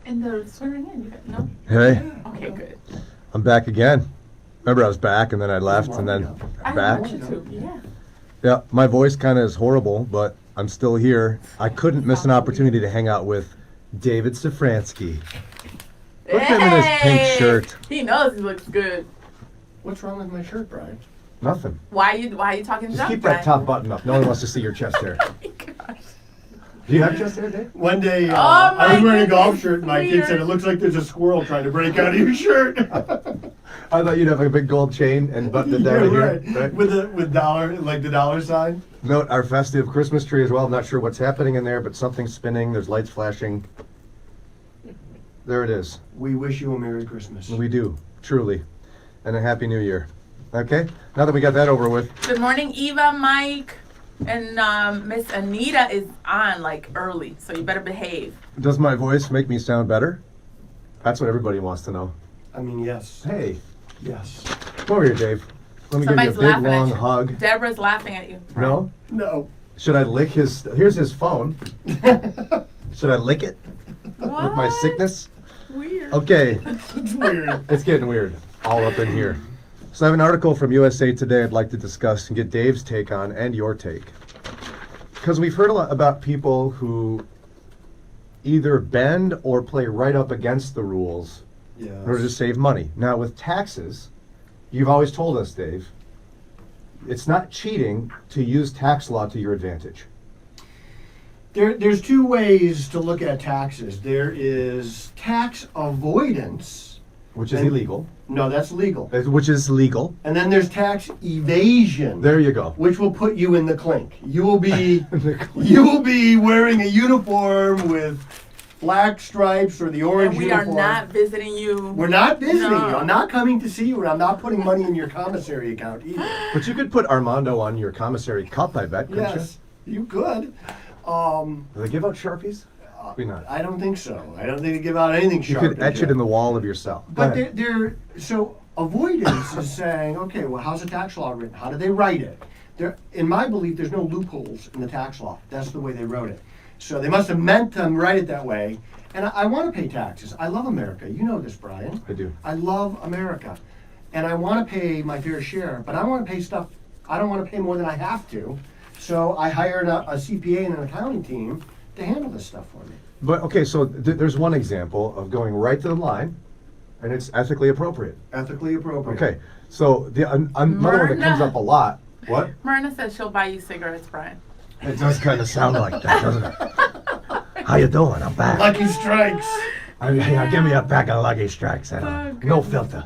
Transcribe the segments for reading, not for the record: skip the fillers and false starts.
And the swearing in, no? Hey, Okay, good. I'm back again. Remember I was back and then I left and then I back? want you to, yeah. Yeah, my voice kind of is horrible, but I'm still here. I couldn't miss an opportunity to hang out with David Safransky. Look at him in his pink shirt. He knows he looks good. What's wrong with my shirt, Brian? Nothing. Why are you talking Just junk, keep Brian? that top button up. No one wants to see your chest hair. Oh my gosh. Do you have chest hair, Dave? One day, Oh I was my wearing a golf goodness, shirt, and my kid weird. said, "It looks like there's a squirrel trying to break out of your shirt." I thought you'd have like a big gold chain and button it down Yeah, to here. Right? With dollar, like the dollar sign. Note our festive Christmas tree as well. I'm not sure what's happening in there, but something's spinning. There's lights flashing. There it is. We wish you a Merry Christmas. We do, truly. And a Happy New Year. Okay? Now that we got that over with. Good morning, Eva, Mike, and Miss Anita is on like early, so you better behave. Does my voice make me sound better? That's what everybody wants to know. I mean, yes. Hey, Yes. come over here, Dave. Let me Somebody's give you a big, laughing long at you. hug. Deborah's laughing at you. No? No. Should I lick his... Here's his phone. Should I lick it What? with my sickness? Weird. Okay, It's weird. it's getting weird all up in here. So I have an article from USA Today I'd like to discuss and get Dave's take on, and your take. Because we've heard a lot about people who either bend or play right up against the rules Yes. in order to save money. Now with taxes, you've always told us, Dave, it's not cheating to use tax law to your advantage. There's two ways to look at taxes. There is tax avoidance. Which is And- illegal. No, that's legal. Which is legal. And then there's tax evasion. There you go. Which will put you in the clink. You will be wearing a uniform with black stripes or the orange And we are uniform. not visiting you. We're not visiting No. you. I'm not coming to see you, and I'm not putting money in your commissary account either. But you could put Armando on your commissary cup, I bet, couldn't Yes, you could. you? Do they give out Sharpies? Maybe not. I don't think so. I don't think they give out anything You sharp. could etch it in the wall of your cell. Go But ahead. so avoidance is saying, okay, well, how's the tax law written? How do they write it? In my belief, there's no loopholes in the tax law. That's the way they wrote it. So they must have meant to write it that way. And I want to pay taxes. I love America. You know this, Brian. I do. I love America. And I want to pay my fair share, but I want to pay stuff, I don't want to pay more than I have to. So I hired a CPA and an accounting team to handle this stuff for me. But okay, so there's one example of going right to the line, and it's ethically appropriate. Ethically appropriate. Okay, so another one that comes up a lot. What? Myrna says she'll buy you cigarettes, Brian. It does kind of sound like that, doesn't it? How you doing? I'm back. Lucky strikes. Give me a pack of Lucky Strikes. Oh, No filter.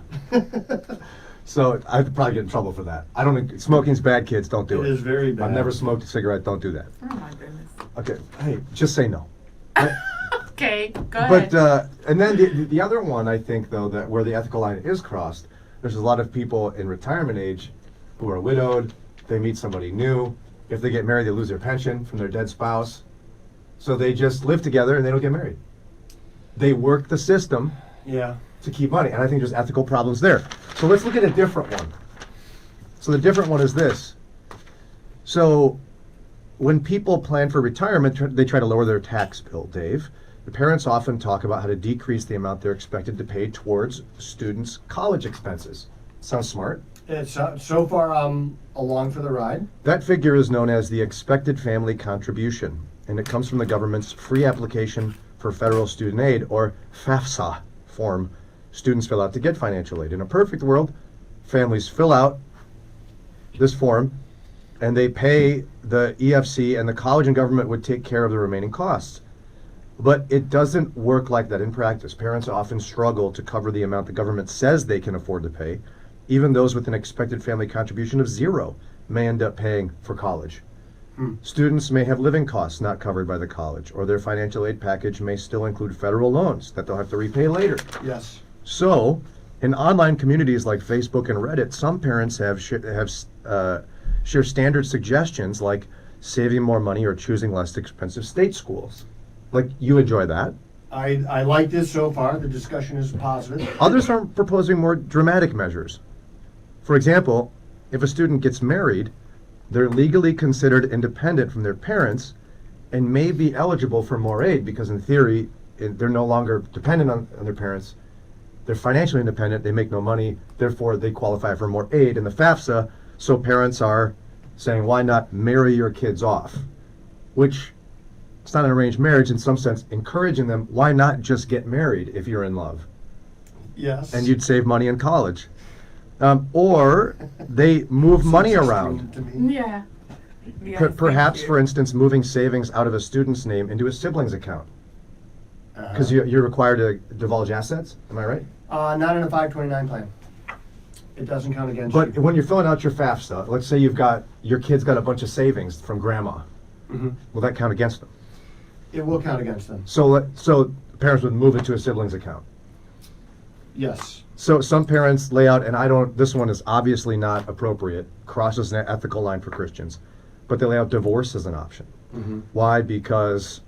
So I'd probably get in trouble for that. I don't think smoking's bad. Kids, don't do It it. is very bad. I've never smoked a cigarette. Don't do that. Oh my goodness. Okay. Hey, just say no. Okay, go ahead. But and then the other one, I think, though, that where the ethical line is crossed, there's a lot of people in retirement age who are widowed. They meet somebody new. If they get married, they lose their pension from their dead spouse. So they just live together and they don't get married. They work the system Yeah. to keep money, and I think there's ethical problems there. So let's look at a different one. So the different one is this. So when people plan for retirement, they try to lower their tax bill, Dave. The parents often talk about how to decrease the amount they're expected to pay towards students' college expenses. Sounds smart. It's so far I'm along for the ride. That figure is known as the expected family contribution, and it comes from the government's free application for federal student aid, or FAFSA, form students fill out to get financial aid. In a perfect world, families fill out this form and they pay the EFC, and the college and government would take care of the remaining costs. But it doesn't work like that in practice. Parents often struggle to cover the amount the government says they can afford to pay. Even those with an expected family contribution of 0 may end up paying for college. Students may have living costs not covered by the college, or their financial aid package may still include federal loans that they'll have to repay later. Yes. So, in online communities like Facebook and Reddit, some parents have share standard suggestions like saving more money or choosing less expensive state schools. Like, you enjoy that. I like this so far. The discussion is positive. Others are proposing more dramatic measures. For example, if a student gets married, they're legally considered independent from their parents and may be eligible for more aid because, in theory, they're no longer dependent on their parents. They're financially independent. They make no money. Therefore, they qualify for more aid in the FAFSA. So parents are saying, why not marry your kids off? Which, it's not an arranged marriage in some sense, encouraging them, why not just get married if you're in love? Yes. And you'd save money in college. Or they move money Seems around. extreme to me. Yeah. Perhaps, for instance, moving savings out of a student's name into a sibling's account. Because you're required to divulge assets, am I right? Not in a 529 plan. It doesn't count against But you. when you're filling out your FAFSA, let's say your kid's got a bunch of savings from grandma. Mhm. Will that count against them? It will count against them. So parents would move it to a sibling's account. Yes. So some parents lay out, and this one is obviously not appropriate, crosses an ethical line for Christians, but they lay out divorce as an option. Mhm. Why? Because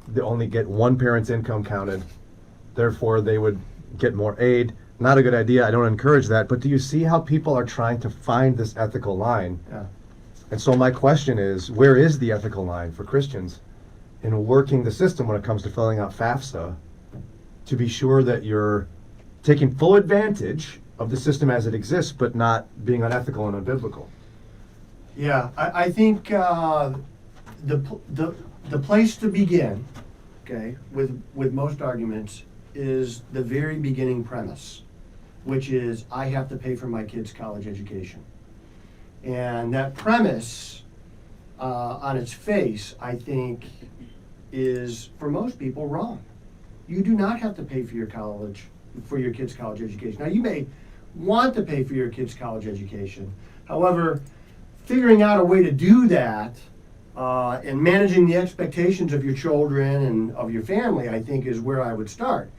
they only get one parent's income counted, therefore they would get more aid. Not a good idea, I don't encourage that, but do you see how people are trying to find this ethical line? Yeah. And so my question is, where is the ethical line for Christians in working the system when it comes to filling out FAFSA to be sure that you're taking full advantage of the system as it exists, but not being unethical and unbiblical? Yeah, I think the place to begin, okay, with most arguments is the very beginning premise, which is I have to pay for my kid's college education. And that premise, on its face, I think, is for most people wrong. You do not have to pay for your kid's college education. Now, you may want to pay for your kid's college education. However, figuring out a way to do that and managing the expectations of your children and of your family, I think, is where I would start.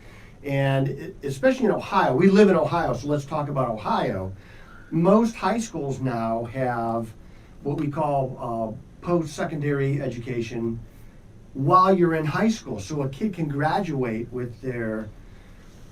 And especially in Ohio, we live in Ohio, so let's talk about Ohio. Most high schools now have what we call post-secondary education while you're in high school. So a kid can graduate with their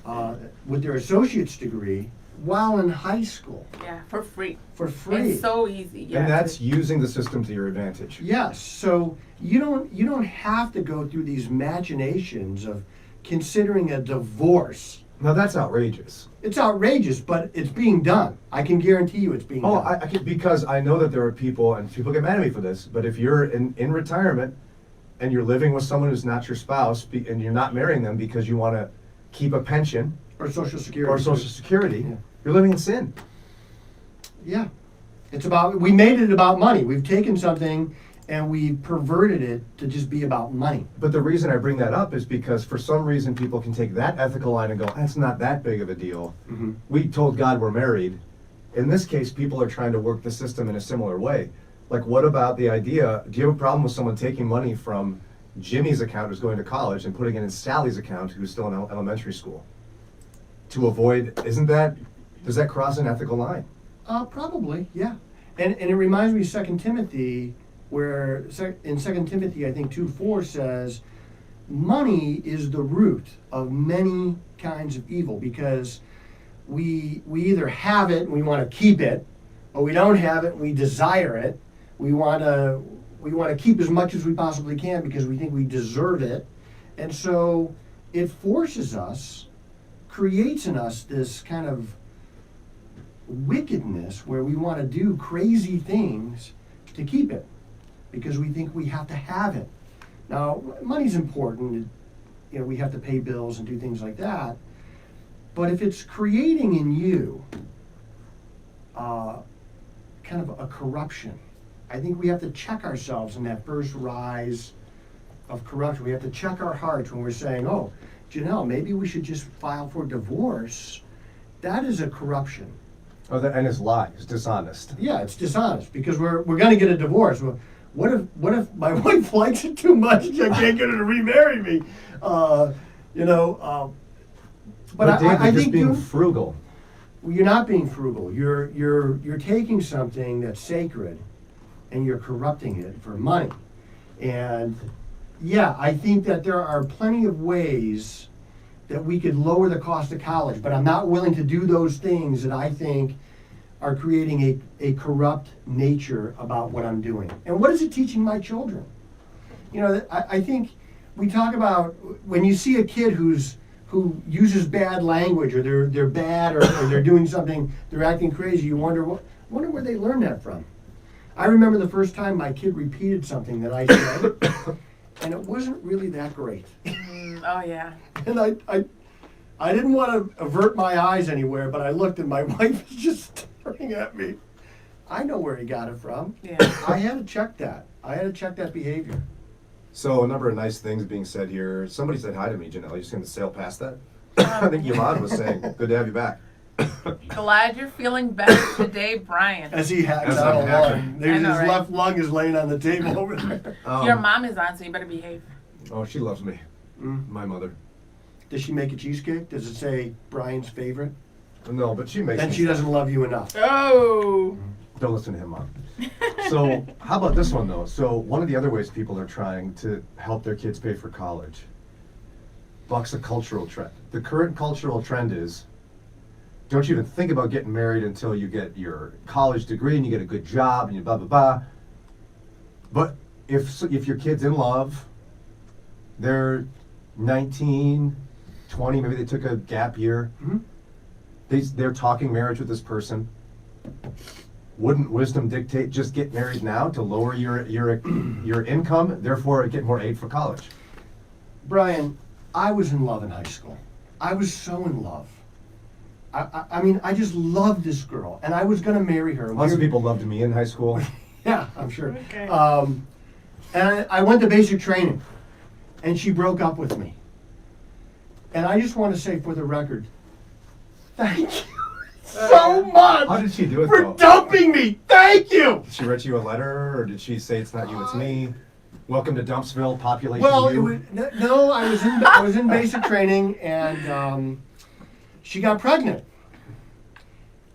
associate's degree while in high school Yeah, for free. for free. It's so easy. Yeah. And that's using the system to your advantage. Yes, so you don't have to go through these machinations of considering a divorce. Now that's outrageous. It's outrageous, but it's being done. I can guarantee you it's being Oh, done. because I know that there are people, and people get mad at me for this, but if you're in retirement and you're living with someone who's not your spouse, and you're not marrying them because you want to keep a pension Or Social Security. or Social Security, Yeah. you're living in sin. Yeah. We made it about money. We've taken something and we perverted it to just be about money. But the reason I bring that up is because for some reason people can take that ethical line and go, that's not that big of a deal. Mhm. We told God we're married. In this case, people are trying to work the system in a similar way. Like, what about the idea, do you have a problem with someone taking money from Jimmy's account who's going to college and putting it in Sally's account who's still in elementary school? To avoid, does that cross an ethical line? Probably, yeah. And it reminds me of 2 Timothy, where in 2 Timothy, I think 2:4 says, money is the root of many kinds of evil, because we either have it and we want to keep it, or we don't have it and we desire it. We want to keep as much as we possibly can because we think we deserve it. And so it forces us, creates in us this kind of wickedness where we want to do crazy things to keep it because we think we have to have it. Now, money's important. We have to pay bills and do things like that. But if it's creating in you kind of a corruption, I think we have to check ourselves in that first rise of corruption. We have to check our hearts when we're saying, oh, Janelle, maybe we should just file for divorce. That is a corruption. Oh, and it's lie, it's dishonest. Yeah, it's dishonest because we're going to get a divorce. Well, what if my wife likes it too much and I can't get her to remarry me? But Dave, I you're just think being frugal. you're not being frugal. You're taking something that's sacred and you're corrupting it for money. And yeah, I think that there are plenty of ways that we could lower the cost of college, but I'm not willing to do those things that I think are creating a corrupt nature about what I'm doing. And what is it teaching my children? I think we talk about when you see a kid who uses bad language, or they're bad, or they're doing something, they're acting crazy. You wonder where they learned that from. I remember the first time my kid repeated something that I said, and it wasn't really that great. Oh yeah. And I didn't want to avert my eyes anywhere, but I looked and my wife was just staring at me. I know where he got it from. Yeah. I had to check that. I had to check that behavior. So a number of nice things being said here. Somebody said hi to me, Janelle. You just going to sail past that? I think Yolanda was saying, good to have you back. Glad you're feeling better today, Brian. As he hacks As out I'm a hacking. lung. I know, His right? left lung is laying on the table over there. Your mom is on, so you better behave. Oh, she loves me. My mother. Does she make a cheesecake? Does it say Brian's favorite? No, but she makes Then me she stuff. doesn't love you enough. Oh. Don't listen to him, Mom. So, how about this one, though? So, one of the other ways people are trying to help their kids pay for college bucks a cultural trend. The current cultural trend is don't you even think about getting married until you get your college degree and you get a good job and you blah, blah, blah. But if your kid's in love, they're 19, 20, maybe they took a gap year, they're talking marriage with this person. Wouldn't wisdom dictate just get married now to lower your income, therefore get more aid for college? Brian, I was in love in high school. I was so in love. I mean, I just loved this girl, and I was going to marry her. Lots of people loved me in high school. Yeah, I'm sure. Okay. And I went to basic training, and she broke up with me. And I just want to say for the record, thank you so much. How did she do it, for though? dumping me? Thank you. Did she write you a letter, or did she say it's not you, it's me? Welcome to Dumpsville, population Well, you. no, I was in basic training, and she got pregnant.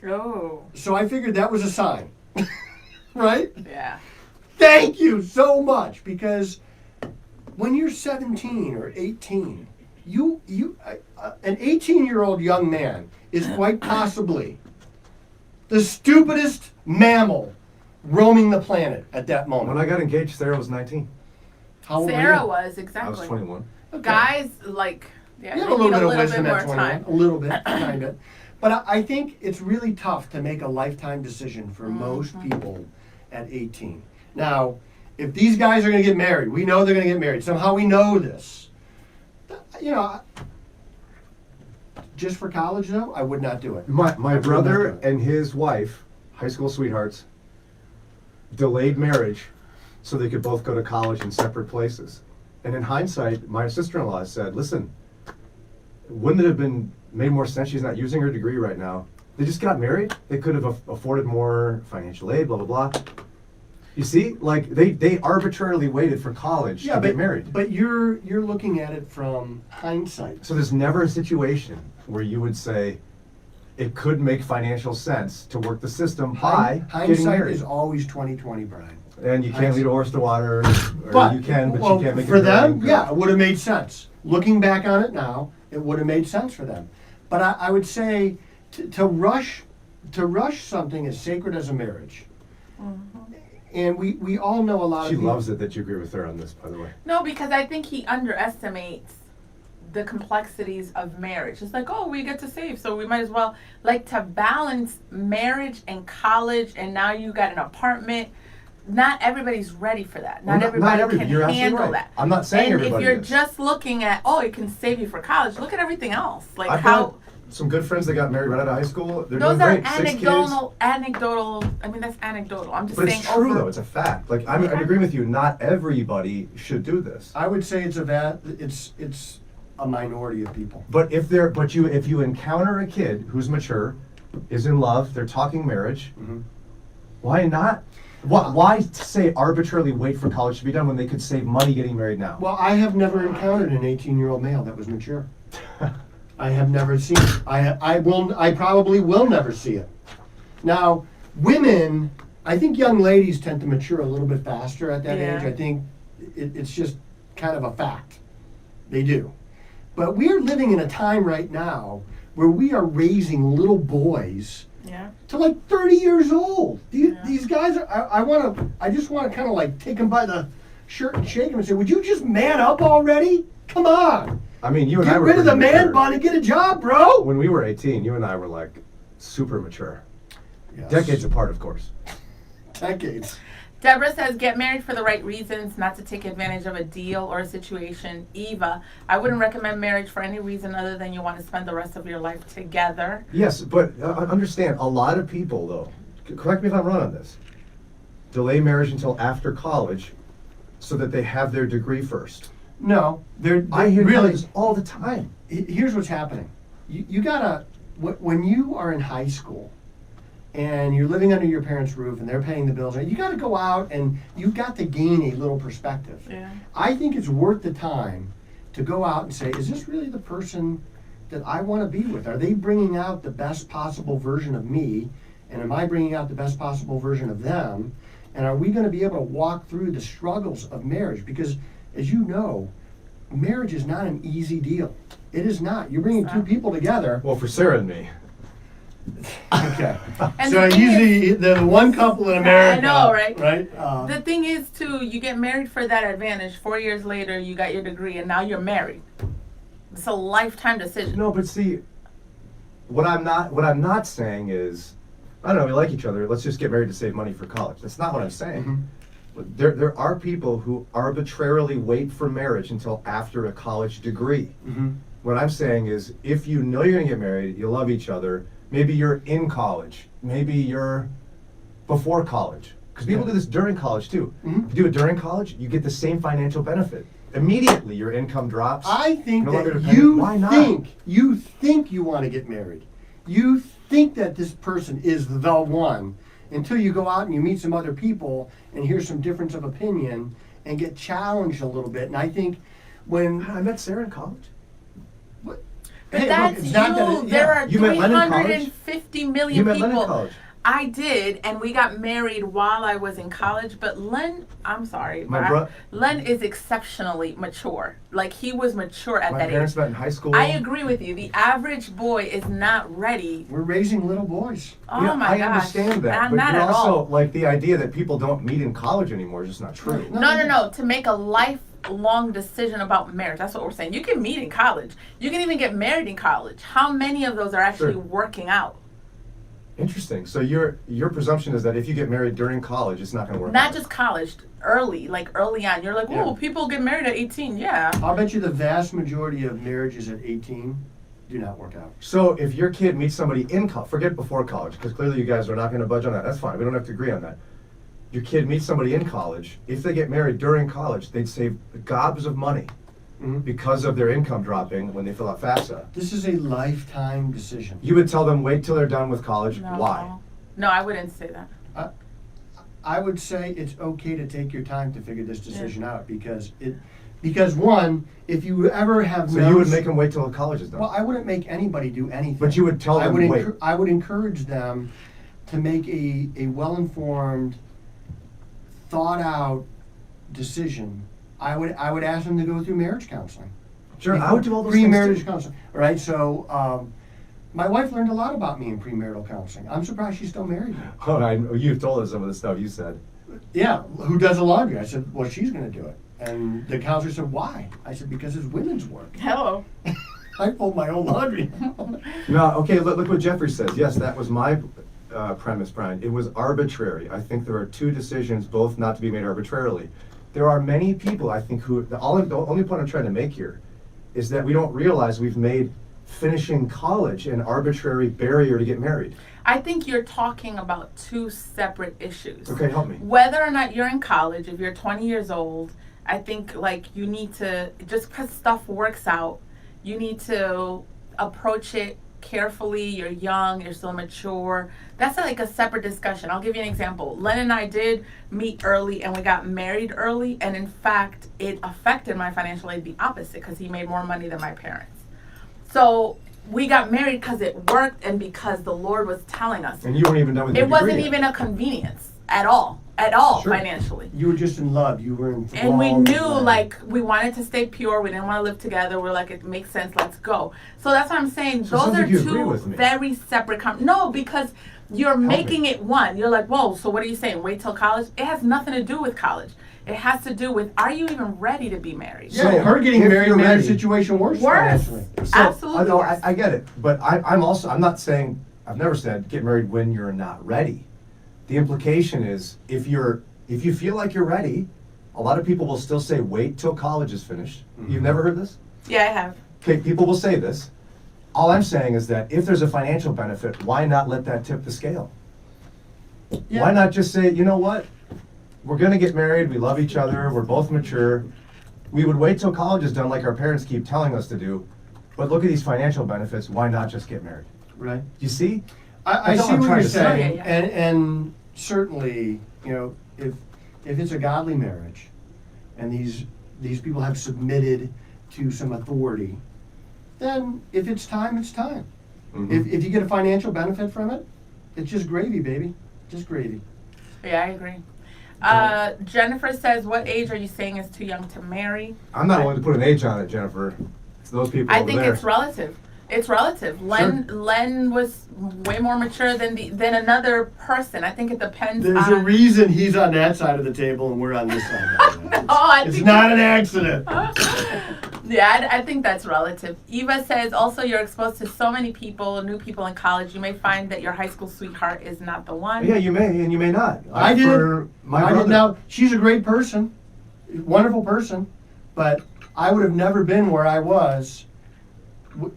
Oh. So I figured that was a sign, right? Yeah. Thank you so much, because when you're 17 or 18, an 18-year-old young man is quite possibly the stupidest mammal roaming the planet at that moment. When I got engaged, Sarah was 19. How old were Sarah you? was, I exactly. was 21. Okay. Guys, like, yeah, You have they a little need bit of wisdom more at 21. time. A little bit, kind of. But I think it's really tough to make a lifetime decision for most people at 18. Now, if these guys are going to get married, we know they're going to get married. Somehow we know this. You know, just for college, though, I would not do it. My brother and his wife, high school sweethearts, delayed marriage so they could both go to college in separate places. And in hindsight, my sister-in-law said, listen, wouldn't it have been made more sense? She's not using her degree right now. They just got married. They could have afforded more financial aid, blah, blah, blah. You see, like they arbitrarily waited for college to get married. But you're looking at it from hindsight. So there's never a situation where you would say it could make financial sense to work the system by getting Hindsight married. is always 20/20, Brian. And you can't lead a horse to water, or But you can, but well, you can't make for it them, drink, or- yeah, it would have made sense. Looking back on it now, it would have made sense for them. But I would say to rush something as sacred as a marriage. And we all know a lot She of people. loves it that you agree with her on this, by the way. No, because I think he underestimates the complexities of marriage. It's like, oh, we get to save, so we might as well, like, to balance marriage and college, and now you got an apartment. Not everybody's ready for that. Not Well, everybody everybody. can You're absolutely handle right. that. I'm not saying and everybody if you're is. just looking at, oh, it can save you for college, look at everything else. Like I've how got some good friends that got married right out of high school. They're those doing are great. 6 kids. anecdotal. I mean, that's anecdotal. I'm just But saying it's true over. though. It's a fact. Like I'd agree with you. Not everybody should do this. I would say it's a minority of people. But if you encounter a kid who's mature, is in love, they're talking marriage, why not? Why say arbitrarily wait for college to be done when they could save money getting married now? Well, I have never encountered an 18-year-old male that was mature. I have never seen it. I probably will never see it. Now, women, I think young ladies tend to mature a little bit faster at that Yeah. age. I think it's just kind of a fact. They do. But we are living in a time right now where we are raising little boys Yeah. to like 30 years old. These guys are, I just want to kind of like take them by shirt and shake him and say, would you just man up already? Come on. I mean, you and I Get were rid of the pretty man mature. bun and get a job, bro. When we were 18, you and I were like super mature. Yes. Decades apart, of course. Decades. Deborah says, get married for the right reasons, not to take advantage of a deal or a situation. Eva, I wouldn't recommend marriage for any reason other than you want to spend the rest of your life together. Yes, but understand, a lot of people, though, correct me if I'm wrong on this, delay marriage until after college so that they have their degree first. No, they're I hear really. this all the time. Here's what's happening. You gotta, when you are in high school and you're living under your parents' roof and they're paying the bills, you gotta go out and you've got to gain a little perspective. Yeah. I think it's worth the time to go out and say, is this really the person that I want to be with? Are they bringing out the best possible version of me? And am I bringing out the best possible version of them? And are we going to be able to walk through the struggles of marriage? Because, as you know, marriage is not an easy deal. It is not. You're bringing two people together. Well, for Sarah and me. Okay. And So the thing usually the one couple in America. know, right? Right? The thing is, too, you get married for that advantage. 4 years later, you got your degree, and now you're married. It's a lifetime decision. No, but see, what I'm not saying is, I don't know, we like each other, let's just get married to save money for college. That's not what I'm saying. Mhm. There are people who arbitrarily wait for marriage until after a college degree. Mhm. What I'm saying is, if you know you're gonna get married, you love each other, maybe you're in college, maybe you're before college. Because people Yeah. do this during college too. Mhm. If you do it during college, you get the same financial benefit. Immediately your income drops. I think No longer that dependent. Why not? you think you want to get married. You think that this person is the one until you go out and you meet some other people and hear some difference of opinion and get challenged a little bit. And I think when I met Sarah in college. But hey, that's look, it's not that you. it- There yeah. are You met Len in college? 350 million You met people. Len in college. I did, and we got married while I was in college. But Len, I'm sorry, My but bro- Len is exceptionally mature. Like, he was mature at My that parents age. met in high school. I agree with you. The average boy is not ready. we're raising little boys. Oh Yeah, my I gosh. understand that, I'm but not you're at also all. like the idea that people don't meet in college anymore is just not true. No. To make a lifelong decision about marriage. That's what we're saying. You can meet in college. You can even get married in college. How many of those are actually Sure. working out? Interesting. So your presumption is that if you get married during college, it's not going to work. Not out. just college, early on. You're like, Yeah. oh, people get married at 18. Yeah. I'll bet you the vast majority of marriages at 18 do not work out. So if your kid meets somebody in college, forget before college, because clearly you guys are not going to budge on that. That's fine. We don't have to agree on that. Your kid meets somebody in college. If they get married during college, they'd save gobs of money Mhm. because of their income dropping when they fill out FAFSA. This is a lifetime decision. You would tell them wait till they're done with college. No. Why? No, I wouldn't say that. I would say it's okay to take your time to figure this decision out because one, if you ever have So known, you would make them wait till college is done. well, I wouldn't make anybody do anything. But you would tell I them, would wait. I would encourage them to make a well-informed, thought-out decision. I would ask them to go through marriage counseling. Sure, I would do all those things Pre-marriage too. counseling. All right, so my wife learned a lot about me in premarital counseling. I'm surprised she's still married. Oh, you've told us some of the stuff you said. Yeah, who does the laundry? I said, well, she's going to do it. And the counselor said, why? I said, because it's women's work. Hello. I fold my own laundry. No, okay, look what Jeffrey says. Yes, that was my premise, Brian. It was arbitrary. I think there are two decisions, both not to be made arbitrarily. There are many people, I think, who, the only point I'm trying to make here is that we don't realize we've made finishing college an arbitrary barrier to get married. I think you're talking about two separate issues. Okay, help me. Whether or not you're in college, if you're 20 years old, I think like you need to, just because stuff works out, you need to approach it carefully. You're young, you're still mature. That's like a separate discussion. I'll give you an example. Len and I did meet early and we got married early, and in fact it affected my financial aid the opposite because he made more money than my parents. So we got married because it worked and because the Lord was telling us. And you weren't even done with your It wasn't degree yet. even a convenience at all Sure. financially. You were just in love. You were in And we knew, like, we wanted to stay pure. We didn't want to live together. We're like, it makes sense. Let's go. So that's what I'm saying. So it sounds Those are like you agree two with me. very separate. No, because you're making it one. You're like, whoa. So what are you saying? Wait till college? It has nothing to do with college. It has to do with, are you even ready to be married? Yeah, So, her getting if married you're made her ready- situation worse Worse. financially. Absolutely No, worse. I get it, but I'm not saying, I've never said get married when you're not ready. The implication is if you feel like you're ready, a lot of people will still say wait till college is finished. You've never heard this? Yeah, I have. Okay, people will say this. All I'm saying is that if there's a financial benefit, why not let that tip the scale? Yeah. Why not just say, you know what? We're gonna get married, we love each other, we're both mature. We would wait till college is done like our parents keep telling us to do, but look at these financial benefits, why not just get married? Right. You see? I That's all see I'm what trying you're to say. saying, Yeah, yeah. and certainly, you know, if it's a godly marriage, and these people have submitted to some authority, then if it's time, it's time. Mhm. If you get a financial benefit from it, it's just gravy, baby, just gravy. Yeah, I agree. Jennifer says, what age are you saying is too young to marry? I'm not willing to put an age on it, Jennifer. It's those people I over think there. it's relative. It's relative. Len was way more mature than another person. I think it depends There's on. a reason he's on that side of the table and we're on this side. Of the I it's think not an accident. Yeah, I think that's relative. Eva says also you're exposed to so many people, new people in college. You may find that your high school sweetheart is not the one. Yeah, you may and you may not. I did. For my I brother. did. Now she's a great person, wonderful person, but I would have never been where I was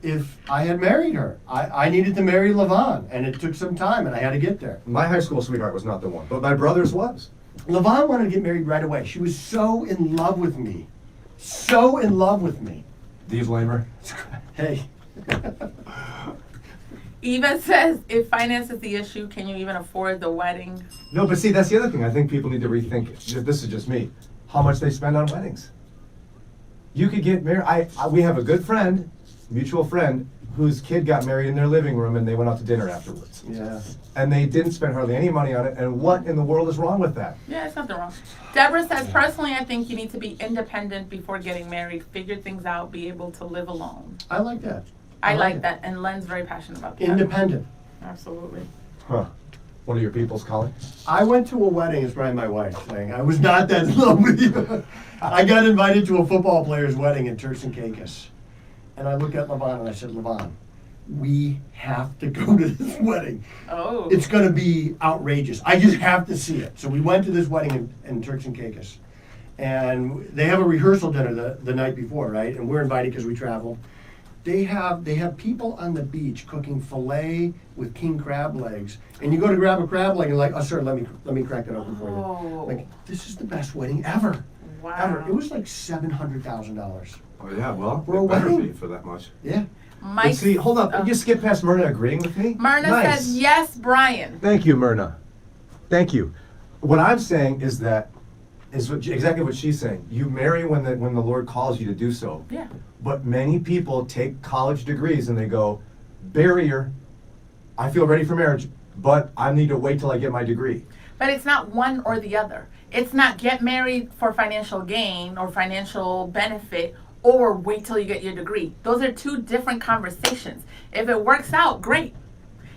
if I had married her. I needed to marry LaVon, and it took some time, and I had to get there. My high school sweetheart was not the one, but my brother's was. LaVon wanted to get married right away. She was so in love with me. So in love with me. Do you blame her? Hey. Eva says if finance is the issue, can you even afford the wedding? No, but see, that's the other thing. I think people need to rethink it. This is just me. How much they spend on weddings. You could get married. We have a good friend, mutual friend, whose kid got married in their living room and they went out to dinner afterwards. Yeah. And they didn't spend hardly any money on it. And what in the world is wrong with that? Yeah, it's nothing wrong. Deborah says, personally, I think you need to be independent before getting married, figure things out, be able to live alone. I like that. I like it. that, and Len's very passionate about that. Independent. Absolutely. Huh. One of your people's calling? I went to a wedding, it's probably my wife saying, I was not that in love with you. I got invited to a football player's wedding in Turks and Caicos. And I looked at LaVon and I said, LaVon, we have to go to this wedding. Oh. It's going to be outrageous. I just have to see it. So we went to this wedding in Turks and Caicos. And they have a rehearsal dinner the night before, right? And we're invited because we travel. They have people on the beach cooking filet with king crab legs. And you go to grab a crab leg and you're like, oh, sir, let me crack that open for you. Oh. Like, this is the best wedding ever. Wow. Ever. It was like $700,000. Oh, yeah, well, For a it better wedding? be for that much. Yeah. Mike, But see, hold up. oh. You skip past Myrna agreeing with me? Myrna Nice. says, yes, Brian. Thank you, Myrna. Thank you. What I'm saying is exactly what she's saying. You marry when the Lord calls you to do so. Yeah. But many people take college degrees and they go, barrier, I feel ready for marriage, but I need to wait till I get my degree. But it's not one or the other. It's not get married for financial gain or financial benefit or wait till you get your degree. Those are two different conversations. If it works out, great.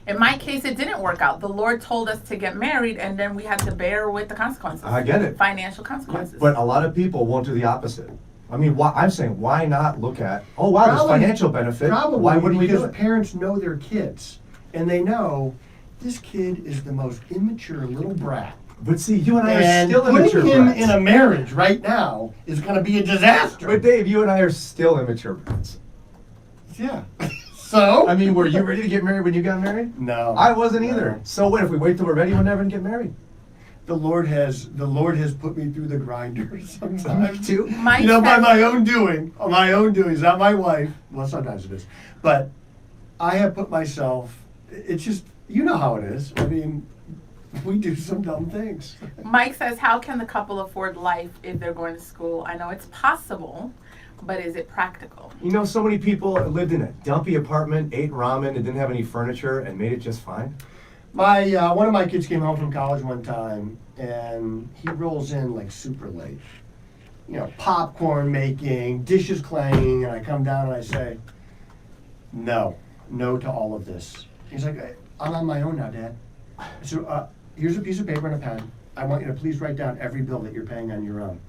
In my case, it didn't work out. The Lord told us to get married, and then we had to bear with the consequences. I get it. Financial consequences. But a lot of people won't do the opposite. I mean, I'm saying, why not look at, oh, wow, there's financial benefit. Probably Why wouldn't we do because it? parents know their kids. And they know this kid is the most immature little brat. But see, you and I are And still immature putting him brats. in a marriage right now is going to be a disaster. But Dave, you and I are still immature brats. Yeah. So? I mean, were you ready to get married when you got married? No. I wasn't No. either. So what, if we wait till we're ready, we'll never get married? The Lord has put me through the grinder sometimes. Too? Mike You know, by says- my own doing. It's not my wife. Well, sometimes it is. But I have put myself, it's just, you know how it is. I mean, we do some dumb things. Mike says, how can the couple afford life if they're going to school? I know it's possible, but is it practical? You know, so many people lived in a dumpy apartment, ate ramen, and didn't have any furniture, and made it just fine. One of my kids came home from college one time, and he rolls in like super late. You know, popcorn making, dishes clanging, and I come down and I say, no to all of this. He's like, I'm on my own now, Dad. I said, here's a piece of paper and a pen. I want you to please write down every bill that you're paying on your own.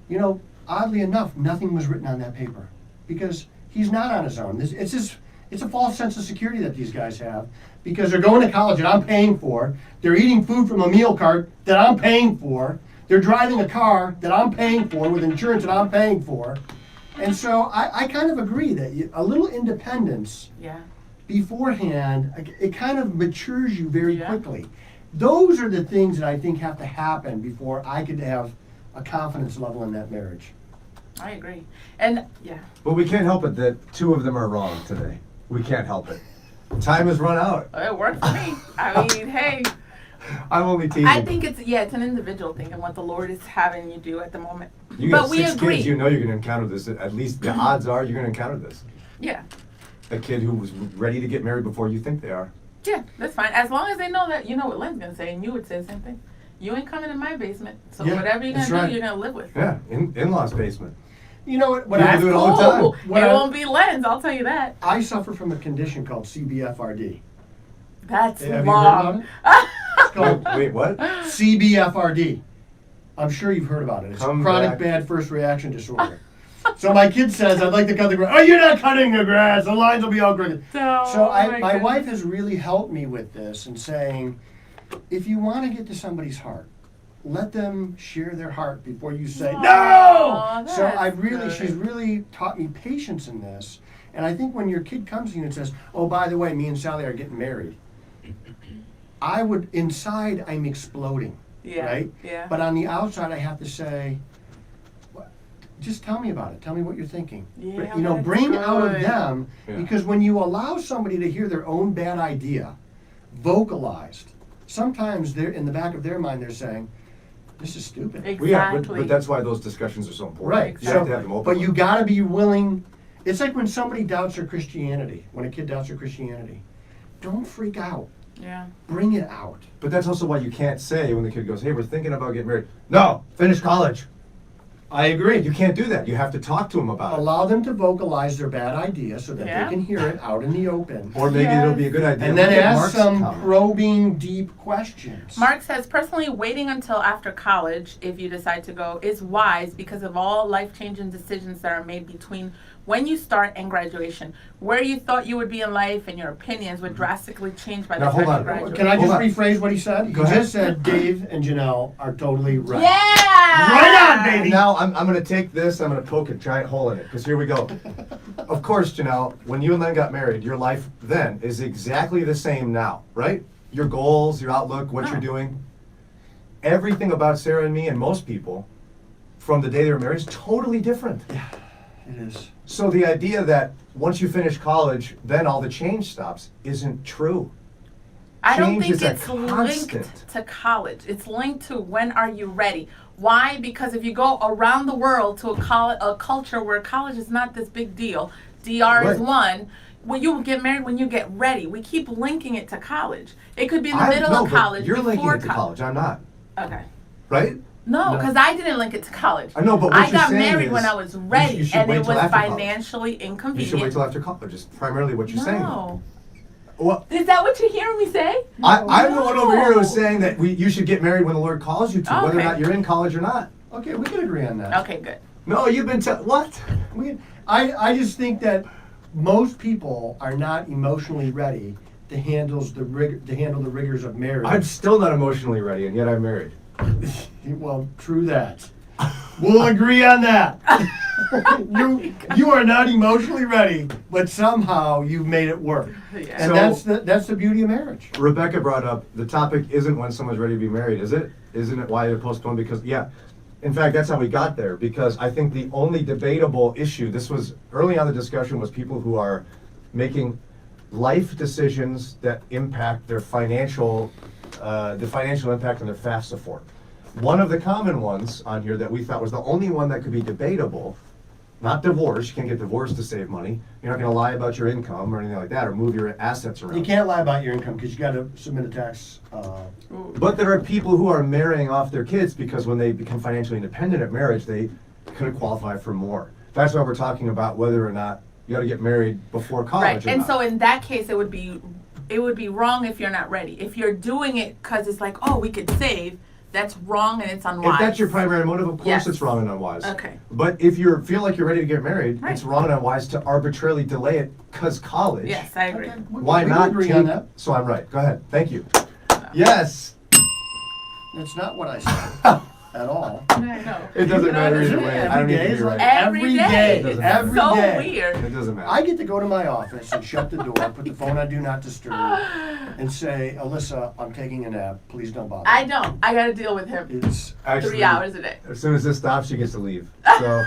You know, oddly enough, nothing was written on that paper because he's not on his own. It's a false sense of security that these guys have because they're going to college that I'm paying for. They're eating food from a meal cart that I'm paying for. They're driving a car that I'm paying for with insurance that I'm paying for. And so I kind of agree that a little independence beforehand, it kind of matures you very quickly. Those are the things that I think have to happen before I could have a confidence level in that marriage. I agree. And But we can't help it that two of them are wrong today. We can't help it. Time has run out. it worked for me. I mean, hey. I'm only teasing. I think it's an individual thing and what the Lord is having you do at the moment. You got 6 kids, you know you're going to encounter this. At least the odds are you're going to encounter this. Yeah. A kid who was ready to get married before you think they are. Yeah, that's fine. As long as they know that, you know what Lynn's going to say, and you would say the same thing. You ain't coming in my basement, so whatever you're going to do, you're going to live with. Yeah, in-laws' basement. You know what? That's do it cool. all the time. It won't be Lynn's, I'll tell you that. I suffer from a condition called CBFRD. That's Have long. you heard about it? It's called Wait, what? CBFRD. I'm sure you've heard about it. It's chronic bad first reaction disorder. So my kid says, I'd like to cut the grass. Oh, you're not cutting the grass. The lines will be all crooked. So my wife has really helped me with this and saying, if you want to get to somebody's heart, let them share their heart before you say, no! So she's really taught me patience in this. And I think when your kid comes to you and says, oh, by the way, me and Sally are getting married, inside I'm exploding, right? Yeah. But on the outside I have to say, just tell me about it. Tell me what you're thinking. Yeah, you know, bring out of them, Yeah. because when you allow somebody to hear their own bad idea vocalized, sometimes they're in the back of their mind they're saying, this is stupid. Exactly. Well, yeah, but that's why those discussions are so important. Right. You have to have them open. But you got to be willing. It's like when somebody doubts their Christianity, when a kid doubts their Christianity. Don't freak out. Yeah. Bring it out. But that's also why you can't say when the kid goes, hey, we're thinking about getting married. No, finish college. I agree. You can't do that. You have to talk to them about it. Allow them to vocalize their bad idea so that they can hear it out in the open. Or maybe it'll be a good idea. And then Look at ask Mark's some comment. probing, deep questions. Mark says, personally, waiting until after college, if you decide to go, is wise because of all life-changing decisions that are made between when you start and graduation. Where you thought you would be in life and your opinions would drastically change by the Now, time hold you on. graduate. Can I just Hold on. rephrase what he said? He Go ahead. just said Dave and Janelle are totally right. Yeah! Right on, baby! Now, I'm going to take this, I'm going to poke a giant hole in it, because here we go. Of course, Janelle, when you and Len got married, your life then is exactly the same now, right? Your goals, your outlook, what you're doing. Everything about Sarah and me and most people from the day they were married is totally different. Yeah, it is. So the idea that once you finish college, then all the change stops isn't true. I don't Change think is a it's constant. linked to college. It's linked to when are you ready. Why? Because if you go around the world to a culture where college is not this big deal, DR is one, well, you will get married when you get ready. We keep linking it to college. It could be in the middle of college. You're linking before it to college. I'm not. Okay. Right? No, because I didn't link it to college. I know, but what I you're got saying married is when I was ready, you should and wait it till was after college. financially You inconvenient. should wait till after college. Is primarily what you're saying. No. Well, Is that what you're hearing me say? I'm the one over here who's saying that you should get married when the Lord calls you to, whether or Okay. not you're in college or not. Okay, we can agree on that. Okay, good. No, you've been what? I just think that most people are not emotionally ready to handle the rigors of marriage. I'm still not emotionally ready, and yet I'm married. Well, true that. We'll agree on that. You are not emotionally ready, but somehow you've made it work. Yeah. And So- that's the beauty of marriage. Rebecca brought up the topic isn't when someone's ready to be married, is it? Isn't it why they postponed? Because in fact, that's how we got there. Because I think the only debatable issue, this was early on the discussion, was people who are making life decisions that impact their financial, the financial impact on their FAFSA form. One of the common ones on here that we thought was the only one that could be debatable, not divorce. You can't get divorced to save money. You're not going to lie about your income or anything like that, or move your assets around. You can't lie about your income because you got to submit a tax. But there are people who are marrying off their kids because when they become financially independent at marriage, they could qualify for more. That's why we're talking about whether or not you got to get married before college. Right, or and not. so in that case, it would be wrong if you're not ready. If you're doing it because it's like, oh, we could save, that's wrong and it's unwise. If that's your primary motive, of course Yes. it's wrong and unwise. Okay. But if you feel like you're ready to get married, Right. it's wrong and unwise to arbitrarily delay it because college. Yes, I agree. Okay, Why we not agree take? on that. So I'm right. Go ahead. Thank you. Yes. That's not what I said at all. I know. It doesn't You know matter what either I'm way. saying? I don't need to Every be day right. Every day. Doesn't It's matter. Every so day. weird. It doesn't matter. I get to go to my office and shut the door, put the phone on Do Not Disturb, and say, Alyssa, I'm taking a nap. Please don't bother. I don't. I gotta deal with him It's, Actually, 3 hours a day. As soon as this stops, she gets to leave. So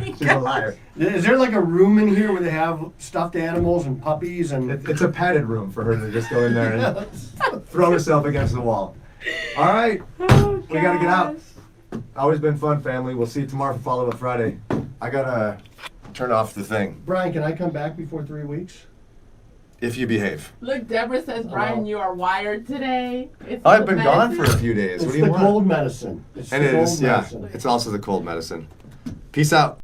she's a liar. is there like a room in here where they have stuffed animals and puppies and? It's a padded room for her to just go in there and throw herself against the wall. All right, Oh, we gotta get out. gosh. Always been fun, family. We'll see you tomorrow for Follow Up Friday. I gotta turn off the thing. Brian, can I come back before 3 weeks? If you behave. Look, Deborah says, Brian, you are wired today. It's I've the been gone for medicine. a few days. It's What do you the want? cold medicine. It's And the it cold is, yeah. medicine. It's also the cold medicine. Peace out.